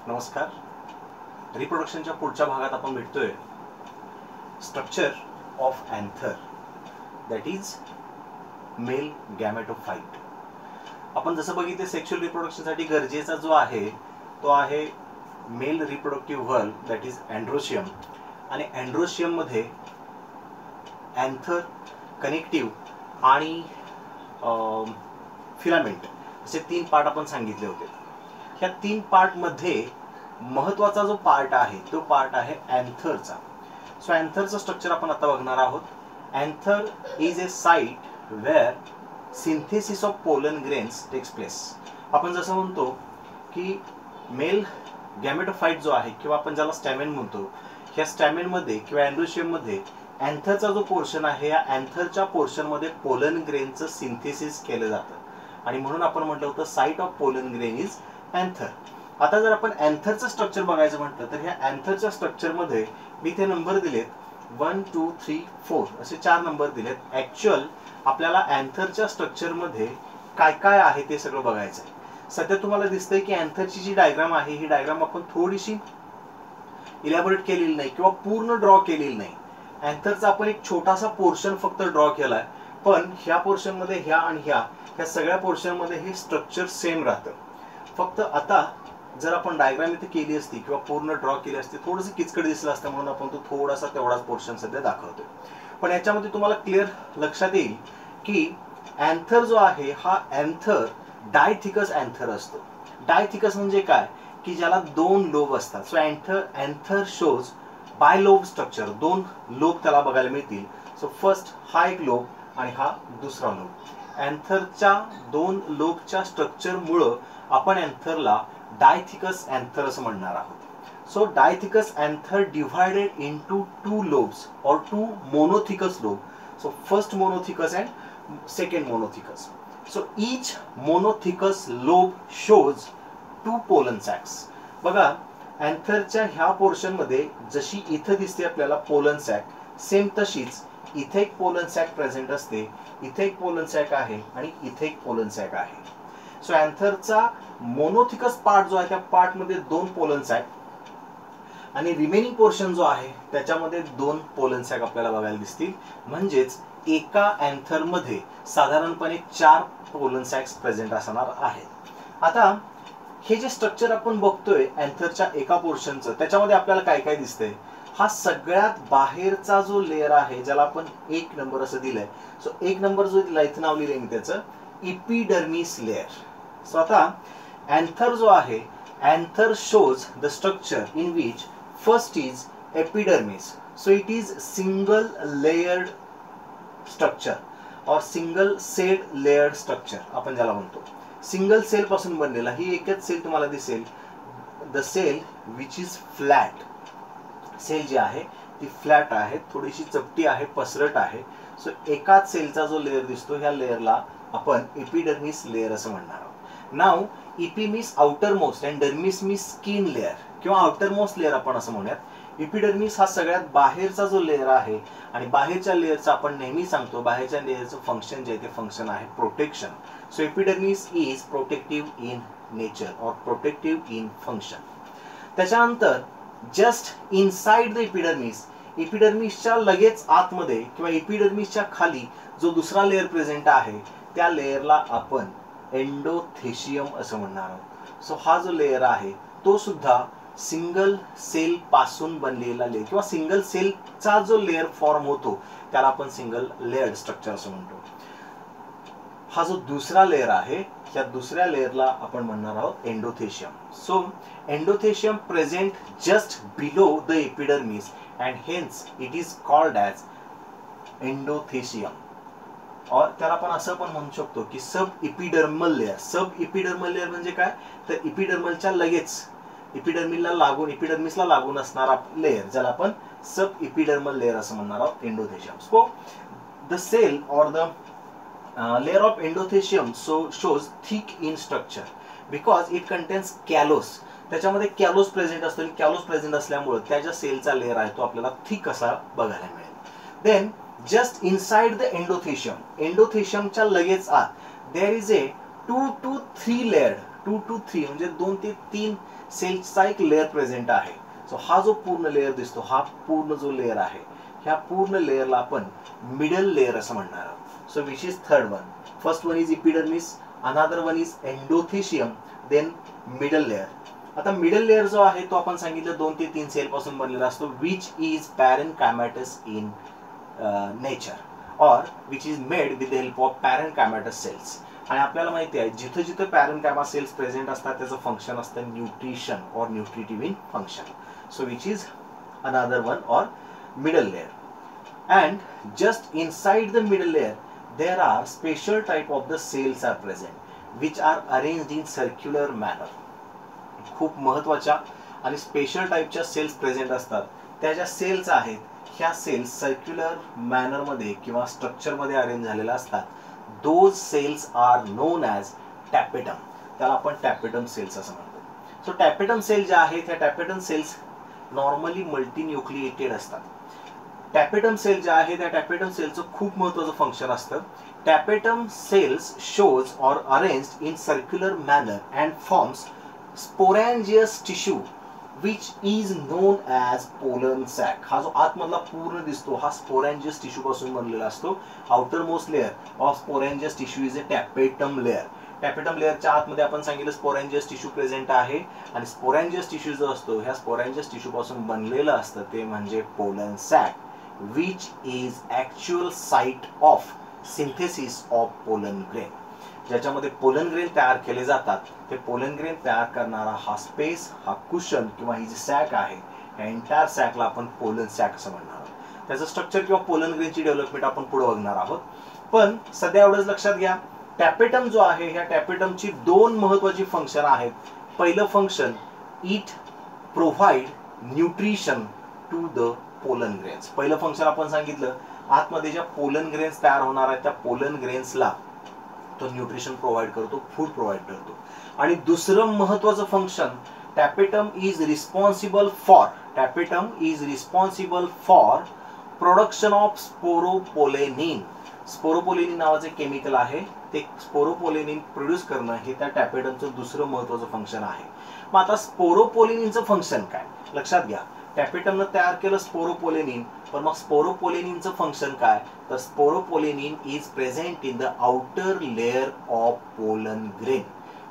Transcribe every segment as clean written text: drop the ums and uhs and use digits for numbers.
नमस्कार. रिप्रोडक्शनच्या पुढच्या भागात आपण भेटतोय structure of anther, that is male gametophyte. आपण जसं बघितले सेक्शुअल रिप्रोडक्शनसाठी गरजेचा जो आहे तो आहे male reproductive whorl, that is androecium. आणि अँड्रोशियम मध्ये एंथर, कनेक्टिव्ह आणि फिलामेंट असे तीन पार्ट आपण सांगितले होते. ह्या तीन पार्ट मध्ये महत्वाचा जो पार्ट आहे तो पार्ट आहे एंथरचा. सो एंथरचं स्ट्रक्चर आपण आता बघणार आहोत. Anther is a site where synthesis of pollen grains takes place. आपण जसं म्हणतो की मेल गॅमेटोफाइट जो आहे किंवा आपण ज्याला स्टॅमेन म्हणतो, ह्या स्टॅमेन मध्ये किंवा अँड्रोशियम मध्ये एंथरचा जो पोर्शन आहे या एंथरच्या पोर्शन मध्ये पोलन ग्रेनचं सिंथेसिस केलं जातं आणि म्हणून आपण म्हटलं होतं site of pollen grain is anther. आता जर आपण एंथरचं स्ट्रक्चर बघायचं म्हटलं तर ह्या एंथरच्या स्ट्रक्चर मध्ये मी ते नंबर दिलेत 1 2 3 4 असे 4 नंबर दिलेत. ऍक्च्युअल आपल्याला एंथरच्या स्ट्रक्चर मध्ये काय काय आहे ते सगळं बघायचं आहे. सध्या तुम्हाला दिसतंय की एंथरची जी डायग्राम आहे ही डायग्राम आपण थोडीशी इलॅबोरेट केलेली नाही किंवा पूर्ण ड्रॉ केलेली नाही. एंथरचा आपण एक छोटासा पोर्शन फक्त ड्रॉ केलाय, पण ह्या पोर्शन मध्ये ह्या आणि ह्या सगळ्या पोर्शन मध्ये हे स्ट्रक्चर सेम राहतं. फक्त आता जर आपण डायग्राम इथे केली असती किंवा पूर्ण ड्रॉ केली असती थोडंसं किचकट दिसलं असतं, म्हणून आपण तो थोडासा तेवढाच पोर्शन सध्या दाखवतोय. पण याच्यामध्ये तुम्हाला क्लिअर लक्षात येईल की एंथर जो आहे हा एंथर डायथिकस एंथर असतो. डायथिकस म्हणजे काय की ज्याला दोन लोब असतात. So anther shows bilobed structure. दोन लोब त्याला बघायला मिळतील. सो फर्स्ट हा एक लोब आणि हा दुसरा लोब. एंथरच्या दोन लोबच्या स्ट्रक्चर मुळे आपण एंथरला डायथिकस एंथर असं म्हणणार आहोत. So dithecous anther divided into two lobes और two monothecous lobe. So first monothecous and second monothecous. So each monothecous lobe shows two pollen sacs. बघा एंथरच्या ह्या पोर्शन मध्ये जशी इथे दिसते आपल्याला पोलन सॅक, सेम तशीच इथे एक पोलन सॅक प्रेझेंट असते. इथे एक पोलन सॅक आहे आणि इथे एक पोलन सॅक आहे. सो एंथरचा मोनोथिकस पार्ट जो आहे त्या पार्ट मध्ये दोन पोलन सॅक आणि रिमेनिंग पोर्शन जो आहे त्याच्यामध्ये दोन पोलन सॅक आपल्याला बघायला दिसतील. म्हणजेच एका एंथर मध्ये साधारणपणे 4 पोलन सॅक्स प्रेझेंट असणार आहेत. आता हे जे स्ट्रक्चर आपण बघतोय एंथरच्या एका पोर्शनचं, त्याच्यामध्ये आपल्याला काय काय दिसतंय. हा सगळ्यात बाहेरचा जो लेअर आहे ज्याला आपण 1 नंबर असं दिलंय. सो 1 नंबर जो दिलाय इथं नाव लिहिलंय मी त्याचं इपिडर्मिस लेअर. सो आता एंथर जो आहे anther shows the structure in which first is epidermis. So it is single layered structure और सिंगल सेल लेयर्ड स्ट्रक्चर आपण ज्याला म्हणतो. सिंगल सेल पासून बनलेला. ही एकच सेल तुम्हाला दिसेल, the cell which is flat. Cell जी आहे ती फ्लॅट आहे, थोडीशी चपटी आहे, पसरट आहे. सो एकाच सेलचा जो लेअर दिसतो ह्या लेअरला आपण एपिडर्मिस लेअर असं म्हणणार आहोत. नाव epi means outer most and dermis means skin layer किंवा आउटर मोस्ट लेअर आपण असं म्हणूयात. इपिडर्मिस हा सगळ्यात बाहेरचा जो लेअर आहे आणि बाहेरच्या लेअरचा आपण नेहमी सांगतो बाहेरच्या लेअरचं फंक्शन जे आहे ते फंक्शन आहे protection. So epidermis is protective in nature और प्रोटेक्टिव्ह इन फंक्शन. त्याच्यानंतर जस्ट इनसाइड द एपिडर्मिस, एपिडर्मिसच्या लगेच आतमध्ये किंवा एपिडर्मिसच्या खाली जो दुसरा लेअर प्रेझेंट आहे त्या लेअरला आपण एंडोथेशियम असं म्हणणार आहोत. सो हा जो लेअर आहे तो सुद्धा सिंगल सेल पासून बनलेला लेअर किंवा सिंगल सेलचा जो लेअर फॉर्म होतो त्याला आपण सिंगल लेयर्ड स्ट्रक्चर असं म्हणतो. हा जो दुसरा लेअर आहे या दुसऱ्या लेअरला आपण म्हणणार आहोत endothecium. So endothecium present just below the epidermis and hence it is called as endothecium. और त्याला आपण असं पण म्हणू शकतो की sub epidermal layer. Sub epidermal layer म्हणजे काय तर इपिडर्मलच्या लगेच इपिडर्मिसला लागून असणारा लेअर ज्याला आपण सब इपिडर्मल लेअर असं म्हणणार आहोत एंडोथेशियम. सो द सेल और the layer of endothecium shows thick in structure because it contains callus. त्याच्यामध्ये कॅलोस प्रेझेंट असतो आणि कॅलोस प्रेझेंट असल्यामुळे त्याच्या सेलचा लेअर आहे तो आपल्याला थिक असा बघायला मिळेल. Then just inside the endothecium, एंडोथेशियमच्या लगेच आत there is a 2 to 3 layered 2 to 3 म्हणजे 2 ते 3 सेल्सचा एक लेअर प्रेझेंट आहे. सो हा जो पूर्ण लेअर दिसतो, हा पूर्ण जो लेअर आहे, ह्या पूर्ण लेअरला आपण मिडल लेअर असं म्हणणार आहोत. So which is third one. First one is epidermis, another one is endothecium, then middle layer. आता मिडल लेअर जो आहे तो आपण सांगितलं 2 ते 3 सेल पासून बनलेला असतो, which is parenchymatous in nature or which is made with the help of parenchymatous cells. आणि आपल्याला माहिती आहे जिथं जिथं पॅरेनकायमा सेल्स प्रेझेंट असतात त्याचं फंक्शन असतं nutrition or nutritive function. So which is another one or middle layer. And just inside the middle layer there are special type of the cells are present which are arranged in circular manner. खूप महत्त्वाच्या आणि special टाईपच्या cells present असतात. त्या ज्या cells आहेत ह्या cells circular manner मध्ये किंवा स्ट्रक्चर मध्ये अरेंज झालेल्या असतात. Those cells are known as tapetum. त्याला आपण टॅपेटम सेल्स असं म्हणतो. सो टॅपेटम सेल ज्या आहेत त्या टॅपेटम सेल्स नॉर्मली मल्टीन्यूक्लिएटेड असतात. टॅपेटम सेल ज्या आहे त्या टॅपेटम सेलचं खूप महत्त्वाचं फंक्शन असतं. Tapetum cells shows or arranged in circular manner and forms sporangious tissue which is known as pollen sac. हा जो आतमधला पूर्ण दिसतो हा स्पोरॅन्जियस टिश्यू पासून बनलेला असतो. Outer most layer of sporangious tissue is a tapetum layer. Tapetum लेअरच्या आतमध्ये आपण सांगितलं स्पोरॅन्जियस टिश्यू प्रेझेंट आहे आणि स्पोरॅन्जियस टिश्यू जो असतो ह्या स्पोरॅन्जियस टिश्यू पासून बनलेलं असतं ते म्हणजे pollen sac, which is actual site of synthesis of pollen grain. ज्याच्यामध्ये पोलन ग्रेन तयार केले जातात. ते पोलन ग्रेन तयार करणारा हा स्पेस, हा कुशन किंवा ही जी सॅक आहे या एंटायर सॅकला आपण पोलन सॅक असं म्हणणार आहोत. त्याचं स्ट्रक्चर किंवा पोलन ग्रेनची डेव्हलपमेंट आपण पुढे बघणार आहोत. पण सध्या एवढंच लक्षात घ्या, टॅपेटम जो आहे ह्या टॅपेटमची 2 महत्त्वाची फंक्शन आहेत. पहिलं function, it provide nutrition to the pollen grains. पहिलं फंक्शन आपण सांगितलं, आतमध्ये ज्या पोलन ग्रेन्स तयार होणार आहेत त्या पोलन ग्रेन्सला तो न्यूट्रिशन प्रोव्हाइड करतो, फूड प्रोव्हाइड करतो. आणि दुसरं महत्त्वाचं function, tapetum is responsible for production of sporopollenin. Sporopollenin नावाचे केमिकल आहे, ते स्पोरोपोलेनिन प्रोड्यूस करणं हे त्या टॅपेटमचं दुसरं महत्त्वाचं फंक्शन आहे. मग आता स्पोरोपोलेनिनचं फंक्शन काय लक्षात घ्या. टॅपेटमनं तयार केलं स्पोरोपोलेनिन, पण मग स्पोरोपोलेनिनचं फंक्शन काय, तर sporopollenin is present in the outer layer of pollen grain.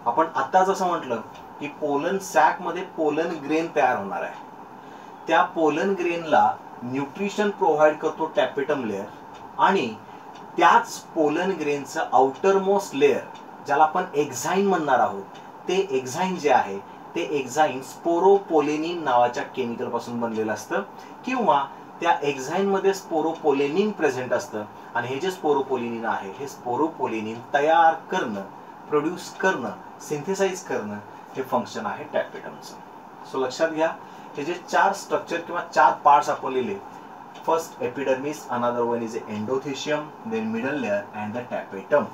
आपण आता जसं म्हटलं की पोलन सॅक मध्ये पोलन ग्रेन तयार होणार आहे. त्या पोलन ग्रेनला न्यूट्रिशन प्रोव्हाइड करतो टॅपेटम लेअर आणि त्याच पोलन ग्रेनचं आउटर मोस्ट लेअर ज्याला आपण एक्झाईन म्हणणार आहोत, ते एक्झाईन जे आहे ते एक्झाईन स्पोरोपोलेनिन नावाच्या केमिकल पासून बनलेलं असतं किंवा त्या एक्झाईन मध्ये स्पोरोपोलेनिन प्रेझेंट असतं. आणि हे जे स्पोरोपोलेनिन आहे हे स्पोरोपोलेनिन तयार करणं, प्रोड्यूस करणं, सिंथेसाइज करणं हे फंक्शन आहे टॅपेटमचं. सो लक्षात घ्या, हे जे 4 स्ट्रक्चर किंवा 4 पार्ट्स आपण लिहिले, first epidermis, another one is endothecium, then middle layer and the tapetum.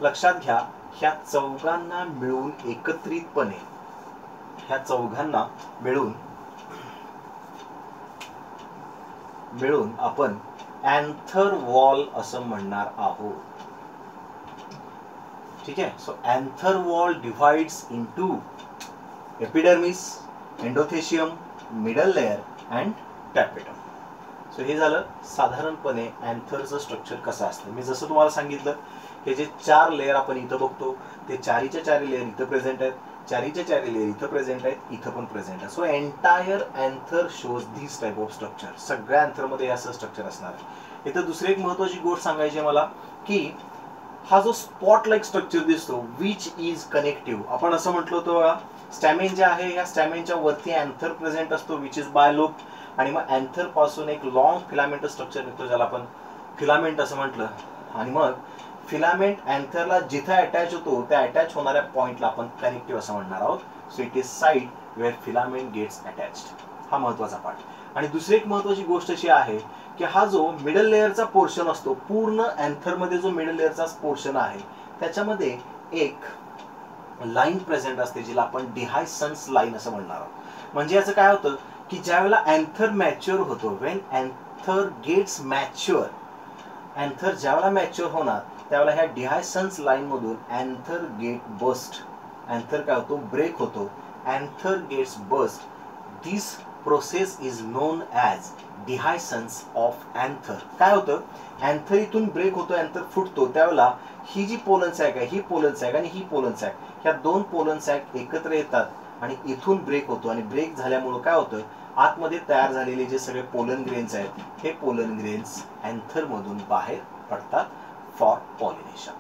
लक्षात घ्या, ह्या चौघांना मिळून एकत्रितपणे ह्या चौघांना मिळून आपण अँथर वॉल असं म्हणणार आहोत. ठीक आहे. So anther wall divides into epidermis, endothecium, middle layer and tapetum. So हे झालं साधारणपणे अँथरचं स्ट्रक्चर कसं असतं. मी जसं तुम्हाला सांगितलं, हे जे 4 लेअर आपण इथं बघतो ते 4च्या 4 लेअर इथं प्रेझेंट आहेत, 4च्या 4 लेअर इथं प्रेझेंट आहेत, इथं पण प्रेझेंट आहे. So entire anther shows this type of structure. सगळ्या अँथरमध्ये असं स्ट्रक्चर असणार आहे. इथं दुसरी एक महत्त्वाची गोष्ट सांगायची आहे मला की हा जो स्पॉट लाईक स्ट्रक्चर दिसतो विच इज कनेक्टिव्ह, आपण असं म्हटलं होतं बघा, स्टॅमेन जे आहे या स्टॅमेनच्या वरती अँथर प्रेझेंट असतो विच इज बायलोब. आणि मग अँथर पासून एक लॉंग फिलामेंट स्ट्रक्चर निघतो ज्याला आपण फिलामेंट असं म्हटलं. आणि मग फिलामेंट अँथरला जिथे अटॅच होतो त्या अटॅच होणाऱ्या पॉइंटला आपण कनेक्टिव्ह असं म्हणणार आहोत. So it is site where filament gets attached. हा महत्त्वाचा पार्ट. आणि दुसरी एक महत्त्वाची गोष्ट अशी आहे की हा जो मिडल लेअरचा पोर्शन असतो, पूर्ण अँथरमध्ये जो मिडल लेअरचा पोर्शन आहे त्याच्यामध्ये एक लाईन प्रेझेंट असते जिला आपण डिहायसन्स लाईन असं म्हणणार आहोत. म्हणजे याचं काय होतं की ज्यावेळेला अँथर मॅच्युअर होतो, when anther gets mature, anther ज्यावेळेला मॅच्युअर होणार त्यावेळेला ह्या डिहायसन्स लाईन मधून अँथर गेट बस्ट अँथर काय होतो, ब्रेक होतो. Anther gets burst. This process is known as dehiscence of anther. काय होतं, अँथर इथून ब्रेक होतो, अँथर फुटतो, त्यावेळेला ही जी पोलन सॅक आहे, ही पोलन सॅक आणि ही पोलन सॅक, ह्या दोन पोलन सॅक एकत्र येतात आणि इथून ब्रेक होतो. आणि ब्रेक झाल्यामुळं काय होतं, आतमध्ये तयार झालेले जे सगळे पोलन ग्रेन्स आहेत, हे पोलन ग्रेन्स अँथर मधून बाहेर पडतात फॉर पॉलिनेशन.